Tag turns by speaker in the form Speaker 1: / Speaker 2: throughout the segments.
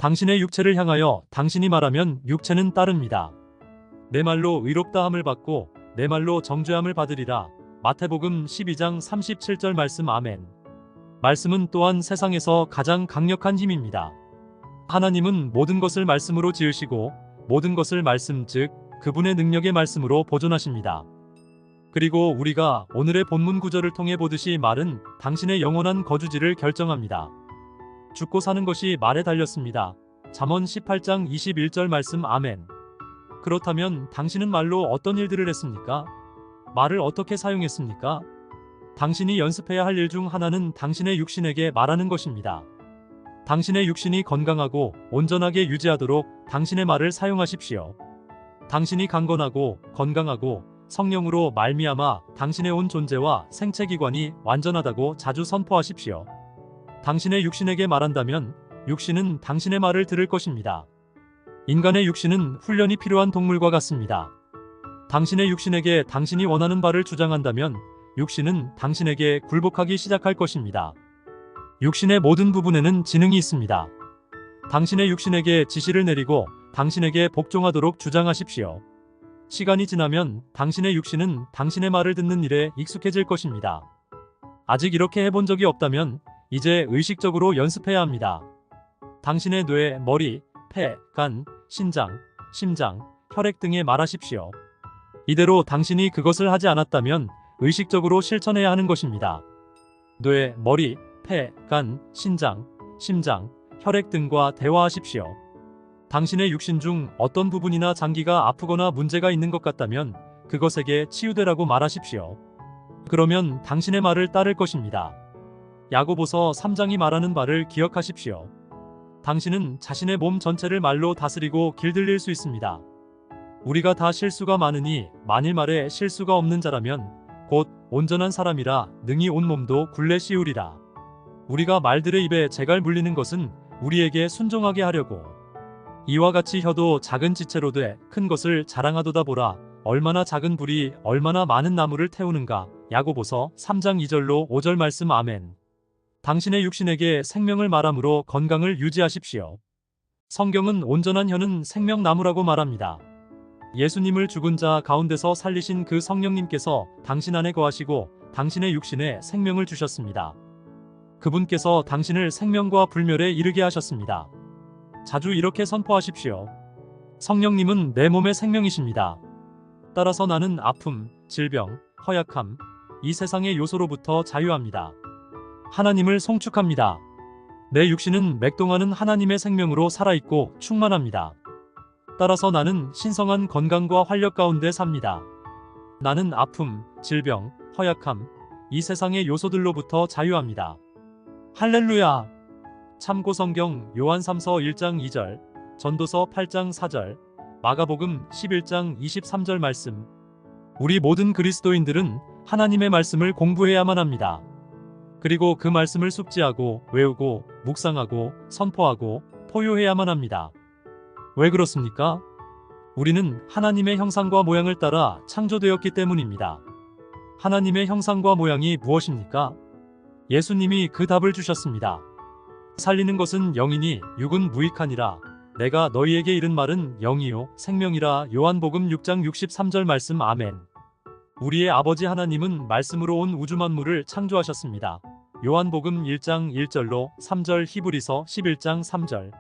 Speaker 1: 당신의 육체를 향하여 당신이 말하면 육체는 따릅니다. 내 말로 의롭다함을 받고 내 말로 정죄함을 받으리라. 마태복음 12장 37절 말씀. 아멘. 말씀은 또한 세상에서 가장 강력한 힘입니다. 하나님은 모든 것을 말씀으로 지으시고 모든 것을 말씀 즉 그분의 능력의 말씀으로 보존하십니다. 그리고 우리가 오늘의 본문 구절을 통해 보듯이 말은 당신의 영원한 거주지를 결정합니다. 죽고 사는 것이 말에 달렸습니다. 잠언 18장 21절 말씀. 아멘. 그렇다면 당신은 말로 어떤 일들을 했습니까? 말을 어떻게 사용했습니까? 당신이 연습해야 할 일 중 하나는 당신의 육신에게 말하는 것입니다. 당신의 육신이 건강하고 온전하게 유지하도록 당신의 말을 사용하십시오. 당신이 강건하고 건강하고 성령으로 말미암아 당신의 온 존재와 생체기관이 완전하다고 자주 선포하십시오. 당신의 육신에게 말한다면 육신은 당신의 말을 들을 것입니다. 인간의 육신은 훈련이 필요한 동물과 같습니다. 당신의 육신에게 당신이 원하는 바를 주장한다면 육신은 당신에게 굴복하기 시작할 것입니다. 육신의 모든 부분에는 지능이 있습니다. 당신의 육신에게 지시를 내리고 당신에게 복종하도록 주장하십시오. 시간이 지나면 당신의 육신은 당신의 말을 듣는 일에 익숙해질 것입니다. 아직 이렇게 해본 적이 없다면 이제 의식적으로 연습해야 합니다. 당신의 뇌, 머리, 폐, 간, 신장, 심장, 혈액 등에 말하십시오. 이대로 당신이 그것을 하지 않았다면 의식적으로 실천해야 하는 것입니다. 뇌, 머리, 폐, 간, 신장, 심장, 혈액 등과 대화하십시오. 당신의 육신 중 어떤 부분이나 장기가 아프거나 문제가 있는 것 같다면 그것에게 치유되라고 말하십시오. 그러면 당신의 말을 따를 것입니다. 야고보서 3장이 말하는 바를 기억하십시오. 당신은 자신의 몸 전체를 말로 다스리고 길들일 수 있습니다. 우리가 다 실수가 많으니 만일 말에 실수가 없는 자라면 곧 온전한 사람이라 능히 온 몸도 굴레 씌우리라. 우리가 말들의 입에 재갈 물리는 것은 우리에게 순종하게 하려고. 이와 같이 혀도 작은 지체로 돼 큰 것을 자랑하도다. 보라, 얼마나 작은 불이 얼마나 많은 나무를 태우는가. 야고보서 3장 2절로 5절 말씀. 아멘. 당신의 육신에게 생명을 말함으로 건강을 유지하십시오. 성경은 온전한 혀는 생명나무라고 말합니다. 예수님을 죽은 자 가운데서 살리신 그 성령님께서 당신 안에 거하시고 당신의 육신에 생명을 주셨습니다. 그분께서 당신을 생명과 불멸에 이르게 하셨습니다. 자주 이렇게 선포하십시오. 성령님은 내 몸의 생명이십니다. 따라서 나는 아픔, 질병, 허약함, 이 세상의 요소로부터 자유합니다. 하나님을 송축합니다. 내 육신은 맥동하는 하나님의 생명으로 살아있고 충만합니다. 따라서 나는 신성한 건강과 활력 가운데 삽니다. 나는 아픔, 질병, 허약함, 이 세상의 요소들로부터 자유합니다. 할렐루야! 참고 성경 요한3서 1장 2절, 전도서 8장 4절, 마가복음 11장 23절 말씀. 우리 모든 그리스도인들은 하나님의 말씀을 공부해야만 합니다. 그리고 그 말씀을 숙지하고 외우고 묵상하고 선포하고 포효해야만 합니다. 왜 그렇습니까? 우리는 하나님의 형상과 모양을 따라 창조되었기 때문입니다. 하나님의 형상과 모양이 무엇입니까? 예수님이 그 답을 주셨습니다. 살리는 것은 영이니 육은 무익하니라. 내가 너희에게 이른 말은 영이요 생명이라. 요한복음 6장 63절 말씀. 아멘. 우리의 아버지 하나님은 말씀으로 온 우주 만물을 창조하셨습니다. 요한복음 1장 1절로 3절, 히브리서 11장 3절.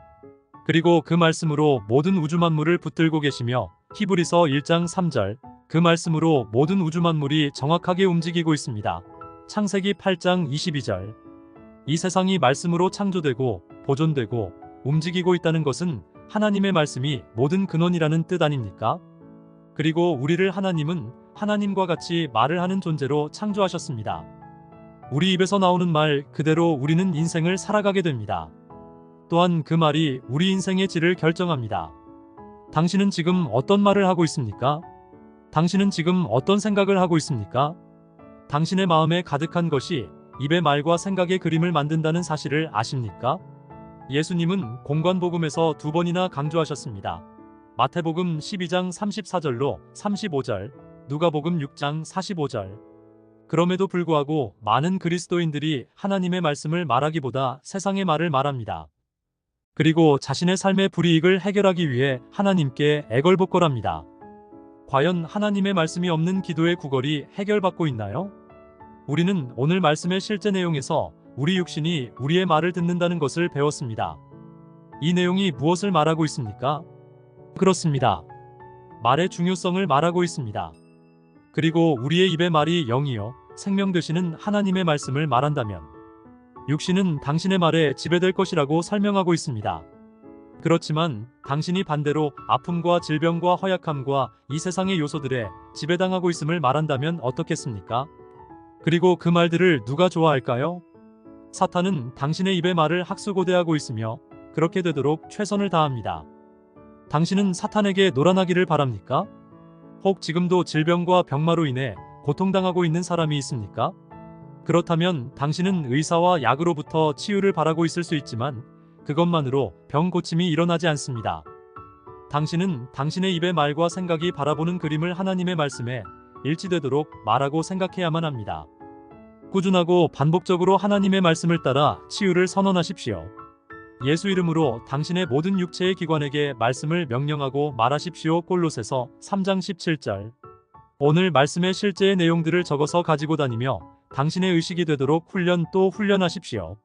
Speaker 1: 그리고 그 말씀으로 모든 우주 만물을 붙들고 계시며 히브리서 1장 3절. 그 말씀으로 모든 우주 만물이 정확하게 움직이고 있습니다. 창세기 8장 22절. 이 세상이 말씀으로 창조되고 보존되고 움직이고 있다는 것은 하나님의 말씀이 모든 근원이라는 뜻 아닙니까? 그리고 우리를 하나님은 하나님과 같이 말을 하는 존재로 창조하셨습니다. 우리 입에서 나오는 말 그대로 우리는 인생을 살아가게 됩니다. 또한 그 말이 우리 인생의 질을 결정합니다. 당신은 지금 어떤 말을 하고 있습니까? 당신은 지금 어떤 생각을 하고 있습니까? 당신의 마음에 가득한 것이 입의 말과 생각의 그림을 만든다는 사실을 아십니까? 예수님은 공관복음에서 2번이나 강조하셨습니다. 마태복음 12장 34절로 35절, 누가복음 6장 45절. 그럼에도 불구하고 많은 그리스도인들이 하나님의 말씀을 말하기보다 세상의 말을 말합니다. 그리고 자신의 삶의 불이익을 해결하기 위해 하나님께 애걸복걸합니다. 과연 하나님의 말씀이 없는 기도의 구걸이 해결받고 있나요? 우리는 오늘 말씀의 실제 내용에서 우리 육신이 우리의 말을 듣는다는 것을 배웠습니다. 이 내용이 무엇을 말하고 있습니까? 그렇습니다. 말의 중요성을 말하고 있습니다. 그리고 우리의 입의 말이 영이요 생명 되시는 하나님의 말씀을 말한다면 육신은 당신의 말에 지배될 것이라고 설명하고 있습니다. 그렇지만 당신이 반대로 아픔과 질병과 허약함과 이 세상의 요소들에 지배당하고 있음을 말한다면 어떻겠습니까? 그리고 그 말들을 누가 좋아할까요? 사탄은 당신의 입의 말을 학수고대하고 있으며 그렇게 되도록 최선을 다합니다. 당신은 사탄에게 놀아나기를 바랍니까? 혹 지금도 질병과 병마로 인해 고통당하고 있는 사람이 있습니까? 그렇다면 당신은 의사와 약으로부터 치유를 바라고 있을 수 있지만 그것만으로 병 고침이 일어나지 않습니다. 당신은 당신의 입의 말과 생각이 바라보는 그림을 하나님의 말씀에 일치되도록 말하고 생각해야만 합니다. 꾸준하고 반복적으로 하나님의 말씀을 따라 치유를 선언하십시오. 예수 이름으로 당신의 모든 육체의 기관에게 말씀을 명령하고 말하십시오. 골로새서 3장 17절. 오늘 말씀의 실제의 내용들을 적어서 가지고 다니며 당신의 의식이 되도록 훈련 또 훈련하십시오.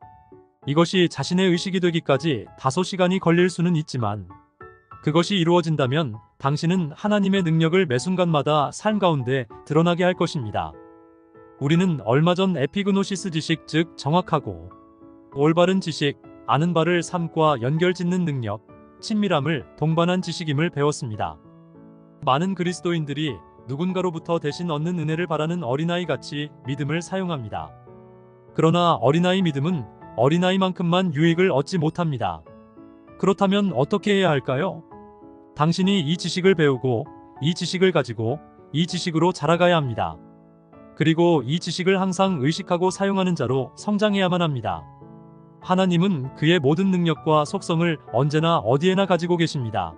Speaker 1: 이것이 자신의 의식이 되기까지 다소 시간이 걸릴 수는 있지만 그것이 이루어진다면 당신은 하나님의 능력을 매 순간마다 삶 가운데 드러나게 할 것입니다. 우리는 얼마 전 에피그노시스 지식, 즉 정확하고 올바른 지식, 아는 바를 삶과 연결짓는 능력, 친밀함을 동반한 지식임을 배웠습니다. 많은 그리스도인들이 누군가로부터 대신 얻는 은혜를 바라는 어린아이같이 믿음을 사용합니다. 그러나 어린아이 믿음은 어린아이만큼만 유익을 얻지 못합니다. 그렇다면 어떻게 해야 할까요? 당신이 이 지식을 배우고 이 지식을 가지고 이 지식으로 자라가야 합니다. 그리고 이 지식을 항상 의식하고 사용하는 자로 성장해야만 합니다. 하나님은 그의 모든 능력과 속성을 언제나 어디에나 가지고 계십니다.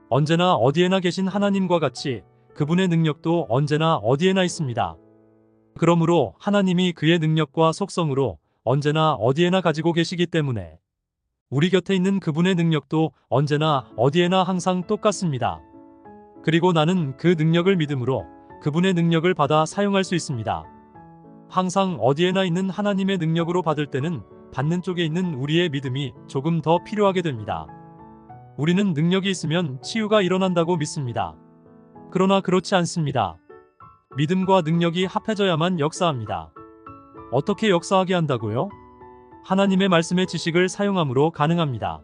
Speaker 1: 언제나 어디에나 계신 하나님과 같이 그분의 능력도 언제나 어디에나 있습니다. 그러므로 하나님이 그의 능력과 속성으로 언제나 어디에나 가지고 계시기 때문에 우리 곁에 있는 그분의 능력도 언제나 어디에나 항상 똑같습니다. 그리고 나는 그 능력을 믿음으로 그분의 능력을 받아 사용할 수 있습니다. 항상 어디에나 있는 하나님의 능력으로 받을 때는 받는 쪽에 있는 우리의 믿음이 조금 더 필요하게 됩니다. 우리는 능력이 있으면 치유가 일어난다고 믿습니다. 그러나 그렇지 않습니다. 믿음과 능력이 합해져야만 역사합니다. 어떻게 역사하게 한다고요? 하나님의 말씀의 지식을 사용함으로 가능합니다.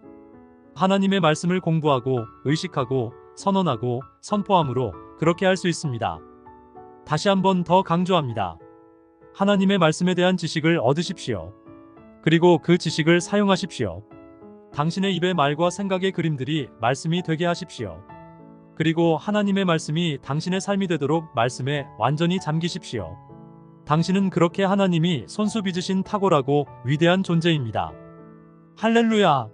Speaker 1: 하나님의 말씀을 공부하고 의식하고 선언하고 선포함으로 그렇게 할 수 있습니다. 다시 한번 더 강조합니다. 하나님의 말씀에 대한 지식을 얻으십시오. 그리고 그 지식을 사용하십시오. 당신의 입의 말과 생각의 그림들이 말씀이 되게 하십시오. 그리고 하나님의 말씀이 당신의 삶이 되도록 말씀에 완전히 잠기십시오. 당신은 그렇게 하나님이 손수 빚으신 탁월하고 위대한 존재입니다. 할렐루야!